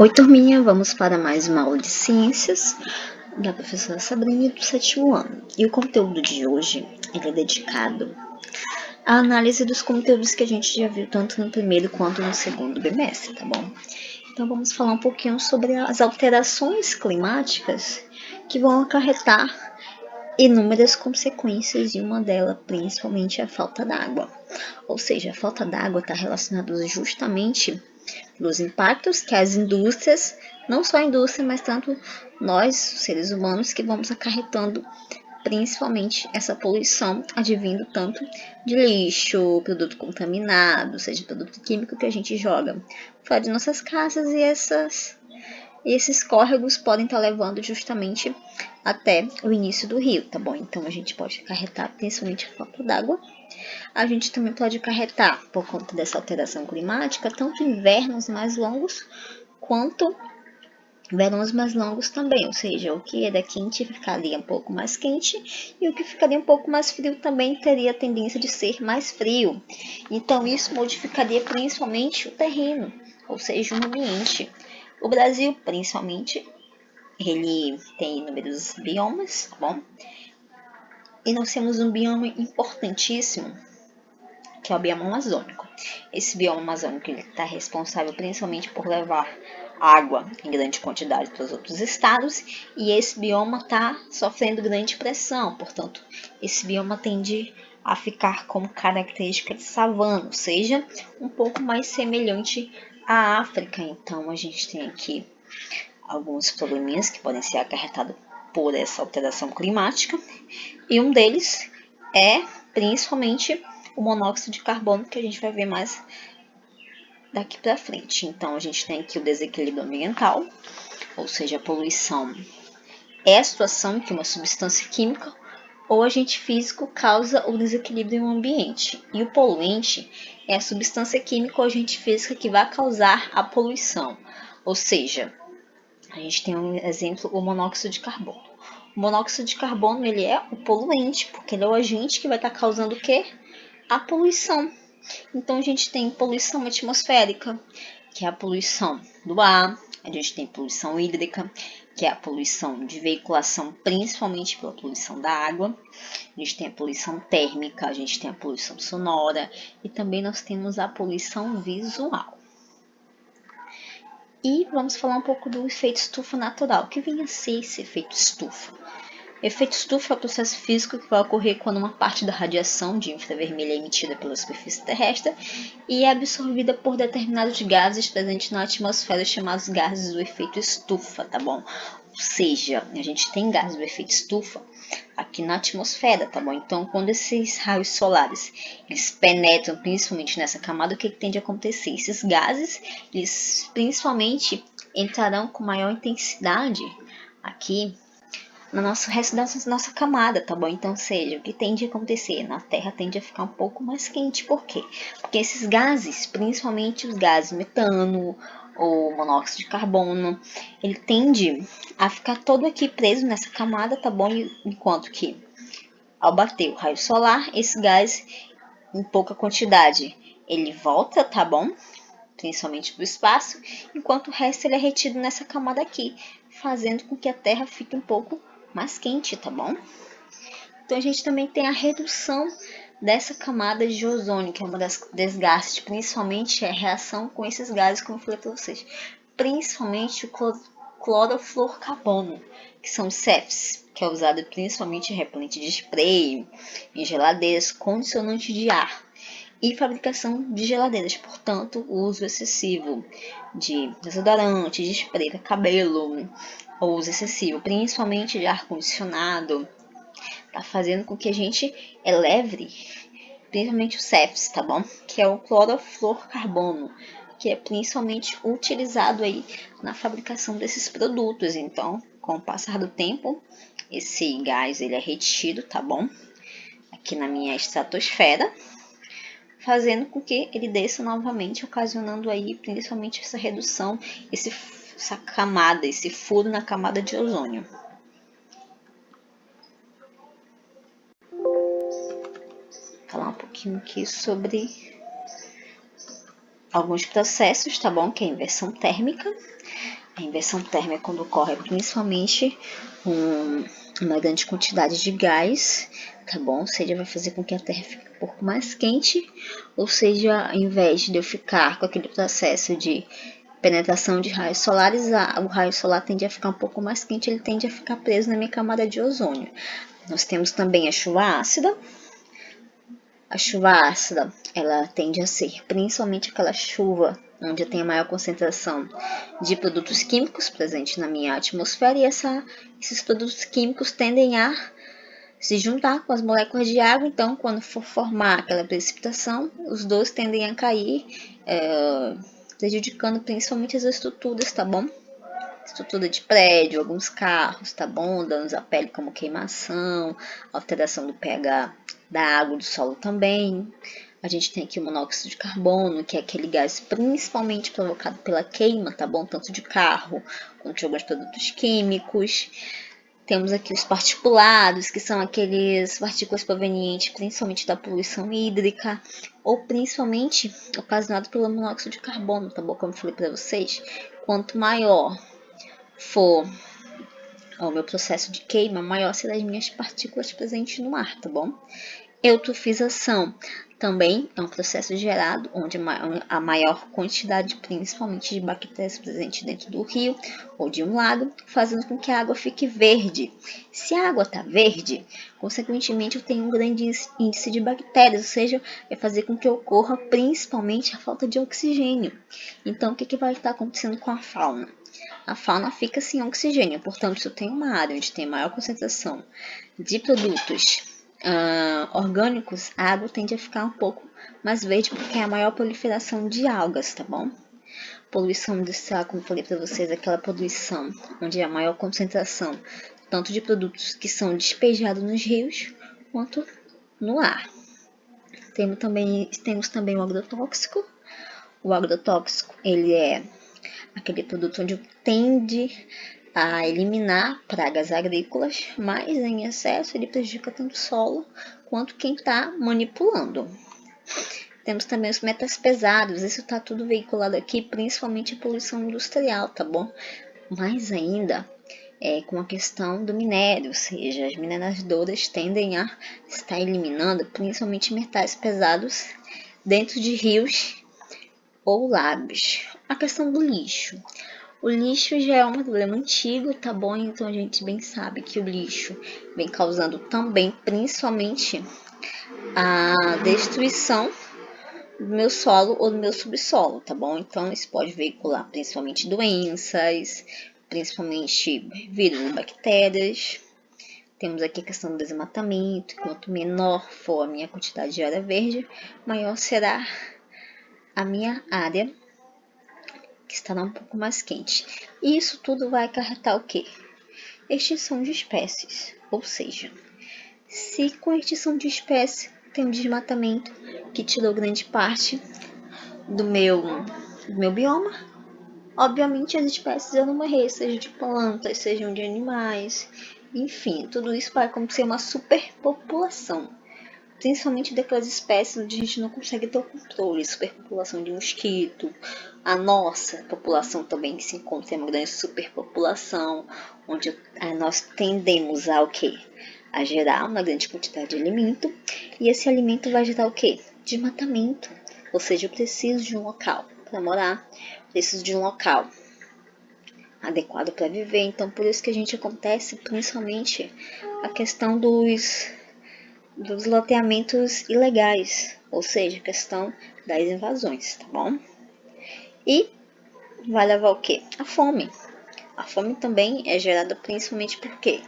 Oi, turminha, vamos para mais uma aula de ciências da professora Sabrina do 7º ano. E o conteúdo de hoje ele é dedicado à análise dos conteúdos que a gente já viu tanto no primeiro quanto no segundo bimestre, tá bom? Então vamos falar um pouquinho sobre as alterações climáticas que vão acarretar inúmeras consequências, e uma delas principalmente é a falta d'água. Ou seja, a falta d'água está relacionada justamente dos impactos que as indústrias, não só a indústria, mas tanto nós, seres humanos, que vamos acarretando principalmente essa poluição advindo tanto de lixo, produto contaminado, seja produto químico que a gente joga fora de nossas casas, e esses córregos podem estar levando justamente até o início do rio, tá bom? Então a gente pode acarretar principalmente a falta d'água. A gente também pode acarretar, por conta dessa alteração climática, tanto invernos mais longos quanto verões mais longos também, ou seja, o que era quente ficaria um pouco mais quente e o que ficaria um pouco mais frio também teria a tendência de ser mais frio. Então isso modificaria principalmente o terreno, ou seja, o ambiente. O Brasil, principalmente, ele tem inúmeros biomas, tá bom? E nós temos um bioma importantíssimo, que é o bioma amazônico. Esse bioma amazônico está responsável principalmente por levar água em grande quantidade para os outros estados, e esse bioma está sofrendo grande pressão, portanto, esse bioma tende a ficar como característica de savana, ou seja, um pouco mais semelhante à África. Então, a gente tem aqui alguns probleminhas que podem ser acarretados por essa alteração climática, e um deles é principalmente o monóxido de carbono, que a gente vai ver mais daqui para frente. Então, a gente tem aqui o desequilíbrio ambiental, ou seja, a poluição é a situação em que uma substância química ou agente físico causa o desequilíbrio no ambiente. E o poluente é a substância química ou agente físico que vai causar a poluição. Ou seja, a gente tem um exemplo, o monóxido de carbono. O monóxido de carbono ele é o poluente, porque ele é o agente que vai estar causando o quê? A poluição. Então, a gente tem poluição atmosférica, que é a poluição do ar. A gente tem poluição hídrica, que é a poluição de veiculação, principalmente pela poluição da água. A gente tem a poluição térmica, a gente tem a poluição sonora e também nós temos a poluição visual. E vamos falar um pouco do efeito estufa natural. O que vem a ser esse efeito estufa? O efeito estufa é o processo físico que vai ocorrer quando uma parte da radiação de infravermelho é emitida pela superfície terrestre e é absorvida por determinados gases presentes na atmosfera, chamados gases do efeito estufa, tá bom? Ou seja, a gente tem gases do efeito estufa aqui na atmosfera, tá bom? Então, quando esses raios solares eles penetram principalmente nessa camada, o que tende a acontecer? Esses gases, eles principalmente entrarão com maior intensidade aqui no nosso resto da nossa camada, tá bom? Então, seja, o que tende a acontecer? Na Terra tende a ficar um pouco mais quente. Por quê? Porque esses gases, principalmente os gases metano ou monóxido de carbono, ele tende a ficar todo aqui preso nessa camada, tá bom? Enquanto que, ao bater o raio solar, esse gás, em pouca quantidade, ele volta, tá bom? Principalmente do espaço, enquanto o resto ele é retido nessa camada aqui, fazendo com que a Terra fique um pouco mais quente, tá bom? Então a gente também tem a redução dessa camada de ozônio, que é uma das desgastes, principalmente a reação com esses gases, como eu falei para vocês, principalmente o clorofluorcarbono, que são CEFs, que é usado principalmente em repelente de spray, em geladeiras, condicionante de ar e fabricação de geladeiras, portanto, o uso excessivo de desodorante, de spray para cabelo, ou uso excessivo, principalmente de ar-condicionado, tá fazendo com que a gente eleve, principalmente o CEFs, tá bom? Que é o clorofluorcarbono, que é principalmente utilizado aí na fabricação desses produtos. Então, com o passar do tempo, esse gás ele é retido, tá bom? Aqui na minha estratosfera, fazendo com que ele desça novamente, ocasionando aí principalmente essa redução, essa camada, esse furo na camada de ozônio. Falar um pouquinho aqui sobre alguns processos, tá bom? Que é a inversão térmica. A inversão térmica é quando ocorre principalmente uma grande quantidade de gás, tá bom? Ou seja, vai fazer com que a Terra fique um pouco mais quente, ou seja, ao invés de eu ficar com aquele processo de penetração de raios solares, o raio solar tende a ficar um pouco mais quente, ele tende a ficar preso na minha camada de ozônio. Nós temos também a chuva ácida. A chuva ácida, ela tende a ser principalmente aquela chuva onde tem a maior concentração de produtos químicos presentes na minha atmosfera, e esses produtos químicos tendem a se juntar com as moléculas de água. Então, quando for formar aquela precipitação, os dois tendem a cair, prejudicando principalmente as estruturas, tá bom? Estrutura de prédio, alguns carros, tá bom? Danos à pele como queimação, alteração do pH da água, do solo também. A gente tem aqui o monóxido de carbono, que é aquele gás principalmente provocado pela queima, tá bom? Tanto de carro quanto de alguns produtos químicos. Temos aqui os particulados, que são aqueles partículas provenientes principalmente da poluição hídrica, ou principalmente ocasionado pelo monóxido de carbono, tá bom? Como eu falei para vocês, quanto maior for o meu processo de queima, maior serão as minhas partículas presentes no ar, tá bom? Eutrofização também é um processo gerado onde a maior quantidade, principalmente de bactérias presentes dentro do rio ou de um lago, fazendo com que a água fique verde. Se a água está verde, consequentemente eu tenho um grande índice de bactérias, ou seja, vai fazer com que ocorra principalmente a falta de oxigênio. Então, o que vai estar acontecendo com a fauna? A fauna fica sem oxigênio, portanto, se eu tenho uma área onde tem maior concentração de produtos orgânicos, a água tende a ficar um pouco mais verde porque é a maior proliferação de algas, tá bom? Poluição industrial, como eu falei para vocês, aquela poluição onde é a maior concentração tanto de produtos que são despejados nos rios quanto no ar. Temos também o agrotóxico. O agrotóxico, ele é aquele produto onde tende a eliminar pragas agrícolas, mas em excesso ele prejudica tanto o solo quanto quem está manipulando. Temos também os metais pesados, isso está tudo veiculado aqui, principalmente a poluição industrial, tá bom? Mais ainda com a questão do minério, ou seja, as mineradoras tendem a estar eliminando principalmente metais pesados dentro de rios ou lagos. A questão do lixo. O lixo já é um problema antigo, tá bom? Então a gente bem sabe que o lixo vem causando também, principalmente, a destruição do meu solo ou do meu subsolo, tá bom? Então isso pode veicular principalmente doenças, principalmente vírus, bactérias. Temos aqui a questão do desmatamento. Quanto menor for a minha quantidade de área verde, maior será a minha área que estará um pouco mais quente. E isso tudo vai acarretar o quê? Extinção de espécies. Ou seja, se com a extinção de espécies tem um desmatamento que tirou grande parte do meu bioma, obviamente as espécies vão morrer, seja de plantas, sejam de animais, enfim, tudo isso vai acontecer uma superpopulação. Principalmente daquelas espécies onde a gente não consegue ter o controle, superpopulação de mosquito, a nossa população também que se encontra em uma grande superpopulação, onde nós tendemos a o quê? A gerar uma grande quantidade de alimento, e esse alimento vai gerar o quê? Desmatamento, ou seja, eu preciso de um local para morar, preciso de um local adequado para viver, então por isso que a gente acontece principalmente a questão dos loteamentos ilegais, ou seja, a questão das invasões, tá bom? E vai levar o quê? A fome. A fome também é gerada principalmente por quê?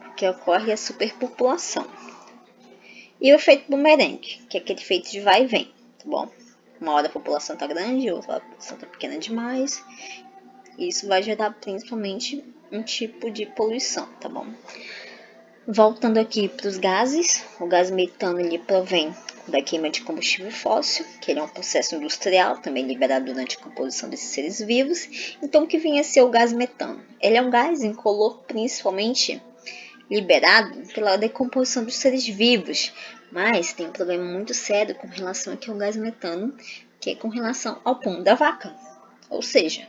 Porque ocorre a superpopulação. E o efeito bumerangue, que é aquele efeito de vai e vem, tá bom? Uma hora a população está grande, outra a população está pequena demais. E isso vai gerar principalmente um tipo de poluição, tá bom? Voltando aqui para os gases, o gás metano ele provém da queima de combustível fóssil, que ele é um processo industrial, também liberado durante a composição desses seres vivos. Então, o que vem a ser o gás metano? Ele é um gás incolor, principalmente liberado pela decomposição dos seres vivos, mas tem um problema muito sério com relação aqui ao gás metano, que é com relação ao pão da vaca. Ou seja,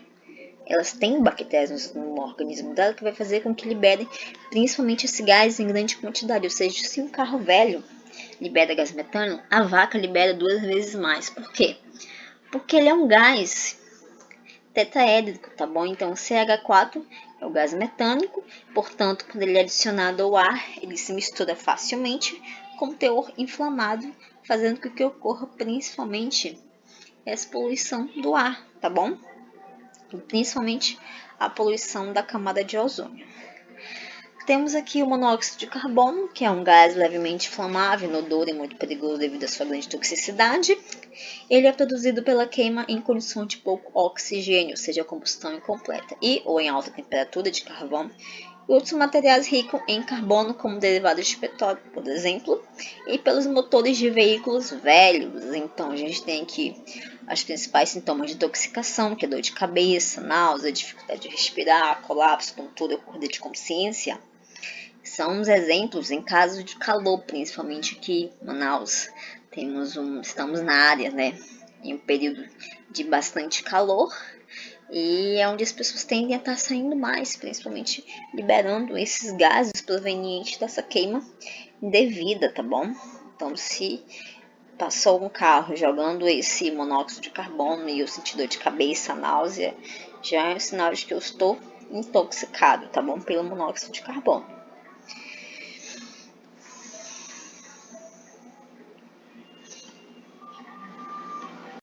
elas têm bactérias no organismo dela que vai fazer com que libere principalmente esse gás em grande quantidade. Ou seja, se um carro velho libera gás metano, a vaca libera 2 vezes mais. Por quê? Porque ele é um gás tetraédrico, tá bom? Então, CH4 é o gás metânico, portanto, quando ele é adicionado ao ar, ele se mistura facilmente com teor inflamado, fazendo com que ocorra principalmente essa poluição do ar, tá bom? E principalmente a poluição da camada de ozônio. Temos aqui o monóxido de carbono, que é um gás levemente inflamável, inodoro e muito perigoso devido à sua grande toxicidade. Ele é produzido pela queima em condição de pouco oxigênio, ou seja, combustão incompleta, e ou em alta temperatura de carvão, e outros materiais ricos em carbono, como derivados de petróleo, por exemplo, e pelos motores de veículos velhos. Então, a gente tem aqui os principais sintomas de intoxicação, que é dor de cabeça, náusea, dificuldade de respirar, colapso, tontura, perda de consciência. São uns exemplos em caso de calor, principalmente aqui em Manaus. Estamos na área, né, em um período de bastante calor, e é onde as pessoas tendem a estar saindo mais, principalmente liberando esses gases provenientes dessa queima indevida, tá bom? Então, se passou um carro jogando esse monóxido de carbono e eu senti dor de cabeça, náusea, já é um sinal de que eu estou intoxicado, tá bom? Pelo monóxido de carbono.